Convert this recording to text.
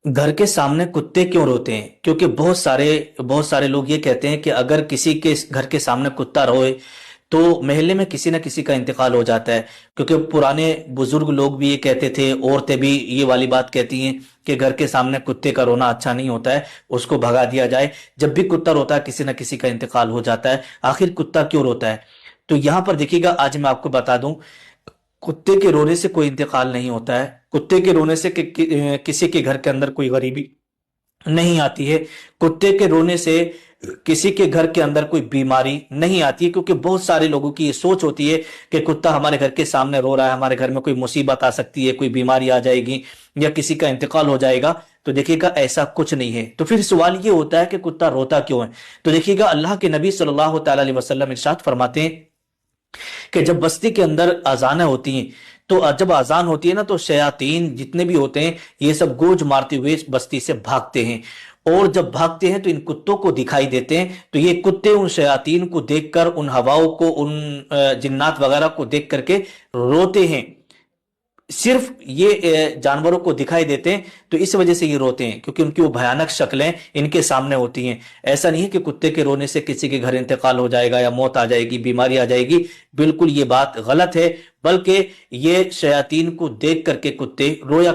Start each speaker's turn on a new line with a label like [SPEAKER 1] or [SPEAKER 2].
[SPEAKER 1] گھر کے سامنے کتے کیوں روتے ہیں؟ کیونکہ بہت سارے لوگ یہ کہتے ہیں کہ اگر کسی کے گھر کے سامنے کتا روئے تو محلے میں کسی نہ کسی کا انتقال ہو جاتا ہے۔ کیونکہ پرانے بزرگ لوگ بھی یہ کہتے تھے، عورتیں بھی یہ والی بات کہتی ہیں کہ گھر کے سامنے کتے کا رونا اچھا نہیں ہوتا ہے، اس کو بھگا دیا جائے۔ جب بھی کتا روتا ہے کسی نہ کسی کا انتقال ہو جاتا ہے۔ آخر کتا کیوں روتا ہے؟ تو یہاں پر دیکھیے گا، آج میں آپ کو بتا دوں، کتے کے رونے سے کوئی انتقال نہیں ہوتا ہے۔ کتے کے رونے سے کسی کے گھر کے اندر کوئی غریبی نہیں آتی ہے۔ کتے کے رونے سے کسی کے گھر کے اندر کوئی بیماری نہیں آتی ہے، کیونکہ بہت سارے لوگوں کی یہ سوچ ہوتی ہے کہ کتا ہمارے گھر کے سامنے رو رہا ہے، ہمارے گھر میں کوئی مصیبت آ سکتی ہے، کوئی بیماری آ جائے گی یا کسی کا انتقال ہو جائے گا۔ تو دیکھیے گا ایسا کچھ نہیں ہے۔ تو پھر سوال یہ ہوتا ہے کہ کتا روتا کیوں ہے؟ تو دیکھیے گا اللہ کے نبی صلی اللہ تعالی علیہ وسلم ارشاد فرماتے ہیں کہ جب بستی کے اندر اذانیں ہوتی ہیں، تو جب اذان ہوتی ہے نا، تو شیاطین جتنے بھی ہوتے ہیں یہ سب گوج مارتے ہوئے اس بستی سے بھاگتے ہیں، اور جب بھاگتے ہیں تو ان کتوں کو دکھائی دیتے ہیں۔ تو یہ کتے ان شیاطین کو دیکھ کر، ان ہواؤں کو، ان جنات وغیرہ کو دیکھ کر کے روتے ہیں۔ صرف یہ جانوروں کو دکھائی دیتے ہیں تو اس وجہ سے یہ روتے ہیں، کیونکہ ان کی وہ بھیانک شکلیں ان کے سامنے ہوتی ہیں۔ ایسا نہیں ہے کہ کتے کے رونے سے کسی کے گھر انتقال ہو جائے گا یا موت آ جائے گی، بیماری آ جائے گی، بالکل یہ بات غلط ہے۔ بلکہ یہ شیاطین کو دیکھ کر کے کتے رویا